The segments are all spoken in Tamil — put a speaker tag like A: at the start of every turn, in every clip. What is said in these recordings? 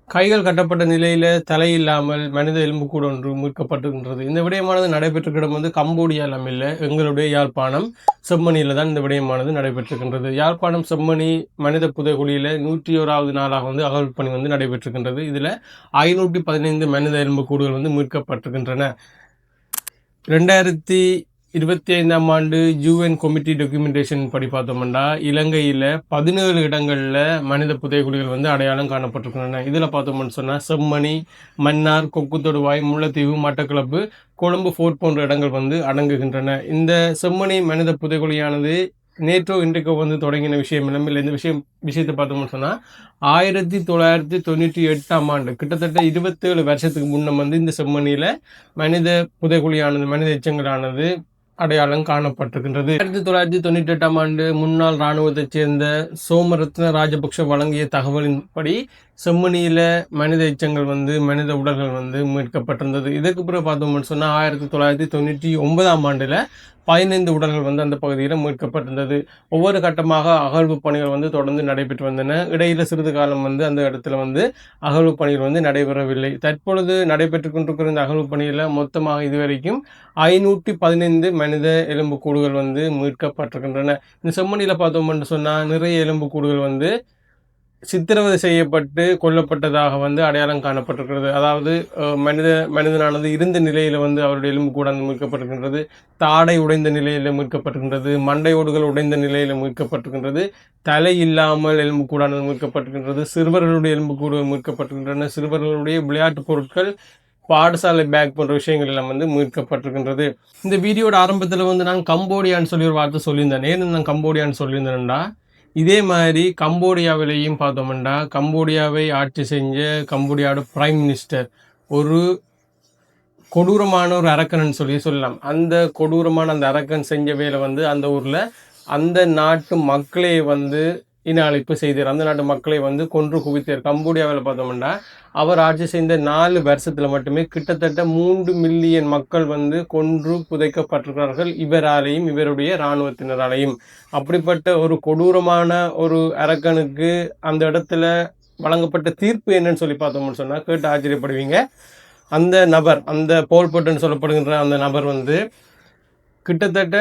A: கைகள் கட்டப்பட்ட நிலையில தலை இல்லாமல் மனித எலும்புக்கூடு ஒன்று மீட்கப்பட்டிருக்கின்றது. இந்த விடயமானது நடைபெற்ற இடம் வந்து கம்போடியாவில் இல்ல, எங்களுடைய யாழ்ப்பாணம் செம்மணியில தான் இந்த விடயமானது நடைபெற்றிருக்கின்றது. யாழ்ப்பாணம் செம்மணி மனித புதைகுழியில 101வது நாளாக வந்து அகழ்வு பணி வந்து நடைபெற்றிருக்கின்றது. இதுல 515 மனித எலும்புக்கூடுகள் வந்து மீட்கப்பட்டிருக்கின்றன. 2025ஆம் ஆண்டு யுஎன் கமிட்டி டாக்குமெண்டேஷன் படி பார்த்தோம்னா இலங்கையில் 17 இடங்களில் மனித புதைகுழிகள் வந்து அடையாளம் காணப்பட்டிருக்கின்றன. இதில் பார்த்தோம்னு சொன்னால் செம்மணி, மன்னார், கொக்குத்தொடுவாய், முல்லைத்தீவு, மட்டக்களப்பு, கொழும்பு ஃபோர்ட் போன்ற இடங்கள் வந்து அடங்குகின்றன. இந்த செம்மணி மனித புதைகுழியானது நேற்றோ இன்றைக்கோ வந்து தொடங்கின விஷயம் இல்லை. இந்த விஷயத்தை பார்த்தோம்னு சொன்னால் 1998ஆம் ஆண்டு கிட்டத்தட்ட 27 வருஷத்துக்கு முன்ன வந்து இந்த செம்மணியில் மனித புதைகுழியானது, மனித எச்சங்களானது அடையாளம் காணப்பட்டிருக்கின்றது. 1998ஆம் ஆண்டு முன்னாள் இராணுவத்தைச் சேர்ந்த சோமரத்ன ராஜபக்ஷ வழங்கிய தகவலின்படி செம்மணியில மனித எச்சங்கள் வந்து மனித உடல்கள் வந்து மீட்கப்பட்டிருந்தது. இதற்கு பிறகு பார்த்தோம்னு சொன்னால் 1999ஆம் ஆண்டுல 15 உடல்கள் வந்து அந்த பகுதியில் மீட்கப்பட்டிருந்தது. ஒவ்வொரு கட்டமாக அகழ்வு பணிகள் வந்து தொடர்ந்து நடைபெற்று வந்தன. இடையில சிறிது காலம் வந்து அந்த இடத்துல வந்து அகழ்வு பணிகள் வந்து நடைபெறவில்லை. தற்பொழுது நடைபெற்றுக் கொண்டிருக்கிற இந்த அகழ்வு பணியில் மொத்தமாக இதுவரைக்கும் 515 மனித எலும்புக்கூடுகள் வந்து மீட்கப்பட்டிருக்கின்றன. இந்த செம்மணியில் பார்த்தோம்னு சொன்னால் நிறைய எலும்புக்கூடுகள் வந்து சித்திரவதை செய்யப்பட்டு கொல்லப்பட்டதாக வந்து அடையாளம் காணப்பட்டிருக்கிறது. அதாவது மனிதனானது இருந்த நிலையில் வந்து அவருடைய எலும்பு கூட மீட்கப்பட்டிருக்கின்றது, தாடை உடைந்த நிலையில் மீட்கப்பட்டிருக்கின்றது, மண்டையோடுகள் உடைந்த நிலையில் மீட்கப்பட்டிருக்கின்றது, தலை இல்லாமல் எலும்பு கூடானது மீட்கப்பட்டிருக்கின்றது, சிறுவர்களுடைய எலும்பு கூட மீட்கப்பட்டிருக்கின்றன, சிறுவர்களுடைய விளையாட்டு பொருட்கள், பாடசாலை பேக் போன்ற விஷயங்கள் எல்லாம் வந்து மீட்கப்பட்டிருக்கின்றது. இந்த வீடியோட ஆரம்பத்தில் வந்து நான் கம்போடியான்னு சொல்லி ஒரு வார்த்தை சொல்லியிருந்தேன். ஏன்னு நான் கம்போடியான்னு சொல்லியிருந்தேன்டா, இதே மாதிரி கம்போடியாவிலையும் பார்த்தோம்னா கம்போடியாவை ஆட்சி செஞ்ச கம்போடியாவோட பிரைம் மினிஸ்டர் ஒரு கொடூரமான ஒரு அரக்கன் சொல்லலாம். அந்த கொடூரமான அந்த அரக்கன் செஞ்ச வேலை வந்து அந்த ஊரில் அந்த நாட்டு மக்களை வந்து இன அழைப்பு செய்தார். அந்த நாட்டு மக்களை வந்து கொன்று குவித்தார். கம்போடியாவில் பார்த்தோம்னா அவர் ஆட்சி செய்த 4 வருஷத்தில் மட்டுமே கிட்டத்தட்ட 3 மில்லியன் மக்கள் வந்து கொன்று புதைக்கப்பட்டிருக்கிறார்கள், இவராலையும் இவருடைய இராணுவத்தினராலையும். அப்படிப்பட்ட ஒரு கொடூரமான ஒரு அரக்கனுக்கு அந்த இடத்துல வழங்கப்பட்ட தீர்ப்பு என்னன்னு சொல்லி பார்த்தோம்னு சொன்னால் கேட்டு ஆச்சரியப்படுவீங்க. அந்த நபர், அந்த போல்போட்டுன்னு சொல்லப்படுகின்ற அந்த நபர் வந்து கிட்டத்தட்ட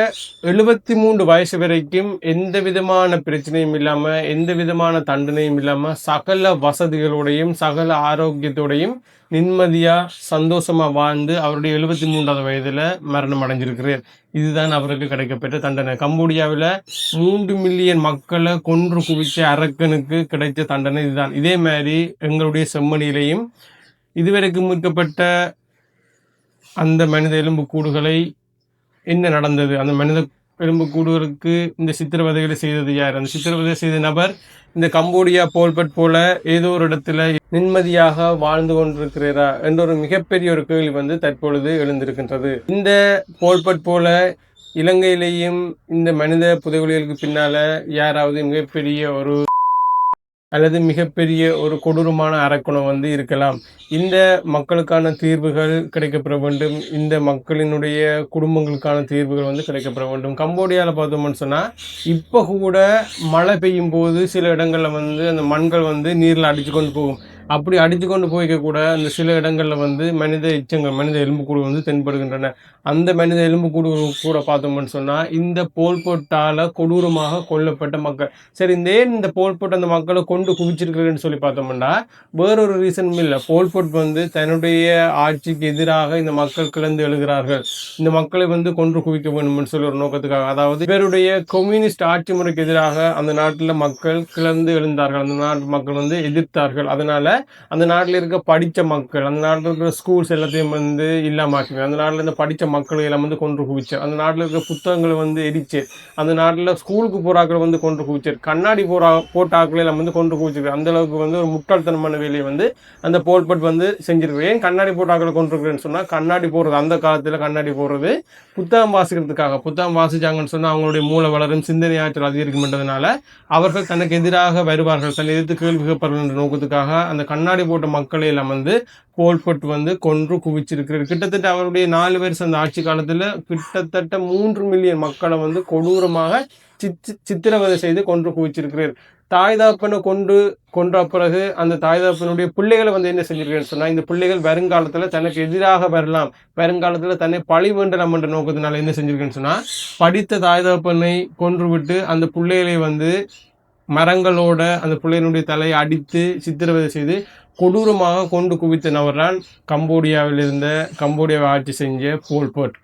A: 73 வயசு வரைக்கும் எந்த விதமான பிரச்சனையும் இல்லாமல், எந்த விதமான தண்டனையும் இல்லாமல், சகல வசதிகளோடையும் சகல ஆரோக்கியத்தோடையும் நிம்மதியாக சந்தோஷமாக வாழ்ந்து அவருடைய 73வது வயதில் மரணம் அடைஞ்சிருக்கிறார். இதுதான் அவருக்கு கிடைக்கப்பட்ட தண்டனை. கம்போடியாவில் 3 மில்லியன் மக்களை கொன்று குவிச்ச அரக்கனுக்கு கிடைச்ச தண்டனை இதுதான். இதே மாதிரி எங்களுடைய செம்மணியிலையும் இதுவரைக்கும் மீட்கப்பட்ட அந்த மனித எலும்பு கூடுகளை என்ன நடந்தது, அந்த மனித எலும்புக்கூடுகளுக்கு இந்த சித்திரவதைகளை செய்தது யார், அந்த சித்திரவதை செய்த நபர் இந்த கம்போடியா போல்பட் போல ஏதோ ஒரு இடத்துல நிம்மதியாக வாழ்ந்து கொண்டிருக்கிறாரா என்ற ஒரு மிகப்பெரிய ஒரு கேள்வி வந்து தற்பொழுது எழுந்திருக்கின்றது. இந்த போல்பட் போல இலங்கையிலேயும் இந்த மனித புதைகுழிகளுக்கு பின்னால யாராவது மிகப்பெரிய ஒரு அல்லது மிகப்பெரிய ஒரு கொடூரமான அரக்கணம் வந்து இருக்கலாம். இந்த மக்களுக்கான தீர்வுகள் கிடைக்கப்பெற வேண்டும். இந்த மக்களினுடைய குடும்பங்களுக்கான தீர்வுகள் வந்து கிடைக்கப்பெற வேண்டும். கம்போடியாவில் பார்த்தோம்னு சொன்னால் இப்போ கூட மழை பெய்யும் போது சில இடங்களில் வந்து அந்த மண்கள் வந்து நீரில் அடித்து கொண்டு போகும். அப்படி அடித்து கொண்டு போய்க்க கூட அந்த சில இடங்களில் வந்து மனித எச்சங்கள், மனித எலும்புக்கூடு வந்து தென்படுகின்றன. அந்த மனித எலும்புக்கூடு கூட பார்த்தோம்னு சொன்னால் இந்த போல்போட்டால் கொடூரமாக கொல்லப்பட்ட மக்கள். சரி, இந்த போல்போட் அந்த மக்களை கொண்டு குவிச்சிருக்கிறேன்னு சொல்லி பார்த்தோம்னா வேறொரு ரீசனும் இல்லை. போல்போட் வந்து தன்னுடைய ஆட்சிக்கு எதிராக இந்த மக்கள் கிளந்து எழுகிறார்கள், இந்த மக்களை வந்து கொன்று குவிக்க வேண்டும்னு சொல்லி ஒரு நோக்கத்துக்காக, அதாவது இவருடைய கம்யூனிஸ்ட் ஆட்சி முறைக்கு எதிராக அந்த நாட்டில் மக்கள் கிளந்து எழுந்தார்கள், அந்த நாட்டு மக்கள் வந்து எதிர்த்தார்கள். அதனால அந்த நாட்டில் இருக்க படித்த மக்கள், அந்த நாட்டில் இருக்கிற ஸ்கூல்ஸ் எல்லாத்தையும் வந்து இல்லாமாக்குங்க, அந்த நாட்டில் இருந்து படித்த மக்களை எல்லாம் வந்து கொன்று குவிச்சார், அந்த நாட்டில் இருக்கிற புத்தகங்களை வந்து எரிச்சு, அந்த நாட்டில் ஸ்கூலுக்கு போறாக்களை வந்து கொன்று குவிச்சார், கண்ணாடி போட்டாக்களை எல்லாம் வந்து கொன்று குவிச்சிருக்கு. அந்த அளவுக்கு வந்து ஒரு முட்டாள்தனமான வேலையை வந்து அந்த போல்பட் வந்து செஞ்சிருக்கு. ஏன் கண்ணாடி போட்டாக்களை கொண்டிருக்கிறேன்னு சொன்னால், கண்ணாடி போடுறது அந்த காலத்தில் கண்ணாடி போடுறது புத்தகம் வாசிக்கிறதுக்காக. புத்தகம் வாசிச்சாங்கன்னு சொன்னால் அவங்களுடைய மூளை வளரும், சிந்தனை ஆற்றல் அதிகரிக்கும்ன்றதுனால அவர்கள் தனக்கு எதிராக வருவார்கள், தன்னை எதிர்த்து கேள்வி கேட்பார்கள் என்ற நோக்கத்துக்காக அந்த கண்ணாடி போட்ட மக்களை எல்லாம் வந்து போல்பட் வந்து கொன்று குவிச்சிருக்கிறார். கிட்டத்தட்ட அவருடைய 4 வருஷம் அந்த ஆட்சி காலத்தில் கிட்டத்தட்ட 3 மில்லியன் மக்களை வந்து கொடூரமாக சித்திரவதை செய்து கொன்று குவிச்சிருக்கிறார். தாய் தகப்பனை கொன்ற பிறகு அந்த தாய் தகப்பனுடைய பிள்ளைகளை வந்து என்ன செஞ்சிருக்கேன்னு சொன்னா, இந்த பிள்ளைகள் வருங்காலத்துல தனக்கு எதிராக வரலாம், வருங்காலத்துல தன்னை பழி வேண்டலாம் என்ற நோக்கத்தினால என்ன செஞ்சிருக்கேன்னு சொன்னா, படித்த தாய் தகப்பனை கொன்று விட்டு அந்த பிள்ளைகளை வந்து மரங்களோட அந்த பிள்ளையினுடைய தலையை அடித்து சித்திரவதை செய்து கொடூரமாக கொண்டு குவித்த நபர்தான் கம்போடியாவை ஆட்சி செஞ்ச போல் போட்.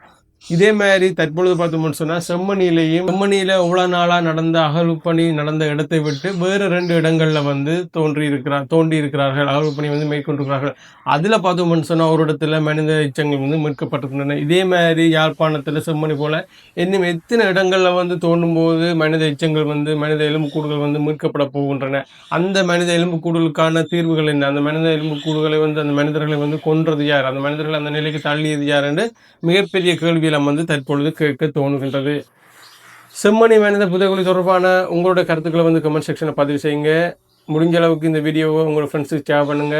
A: இதே மாதிரி தற்பொழுது பார்த்தோம்னு சொன்னால் செம்மணியில இவ்வளோ நாளாக நடந்த அகழ்வுப்பணி நடந்த இடத்தை விட்டு வேறு 2 இடங்களில் வந்து தோண்டி இருக்கிறார்கள், அகழ்வுப்பணி வந்து மேற்கொண்டிருக்கிறார்கள். அதில் பார்த்தோம்னு சொன்னால் ஒரு இடத்துல மனித எச்சங்கள் வந்து மீட்கப்பட்டிருக்கின்றன. இதே மாதிரி யாழ்ப்பாணத்தில் செம்மணி போல இன்னும் எத்தனை இடங்களில் வந்து தோண்டும் போது மனித எச்சங்கள் வந்து மனித எலும்புக்கூடுகள் வந்து மீட்கப்பட போகின்றன. அந்த மனித எலும்புக்கூடுகளுக்கான தீர்வுகள் என்ன, அந்த மனித எலும்புக்கூடுகளை வந்து அந்த மனிதர்களை வந்து கொன்றது யார், அந்த மனிதர்கள் அந்த நிலைக்கு தள்ளியது யார் என்று மிகப்பெரிய கேள்வி வந்து தற்பொழுது கேட்க தோணுகின்றது. செம்மணி மனித புதைகுழி தொடர்பான உங்களோட கருத்துக்களை வந்து கமெண்ட் செக்ஷனில் பதிவு செய்யுங்க. முடிஞ்ச அளவுக்கு இந்த வீடியோவை உங்களோட ஃப்ரெண்ட்ஸுக்கு ஷேர் பண்ணுங்க.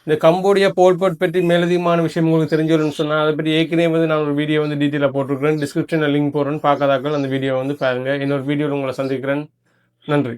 A: இந்த கம்போடியா போல்போட் பற்றி மேலதிகமான விஷயம் உங்களுக்கு தெரிஞ்சுக்கணும்னு சொன்னால் அதை பற்றி ஏற்கனவே வந்து நான் ஒரு வீடியோ வந்து டீட்டெயிலாக போட்டிருக்கிறேன். டிஸ்கிரிப்ஷனில் லிங்க் போடுறேன்னு பார்க்காதாக்கள் அந்த வீடியோ வந்து பாருங்கள். இன்னொரு வீடியோவில் உங்களை சந்திக்கிறேன். நன்றி.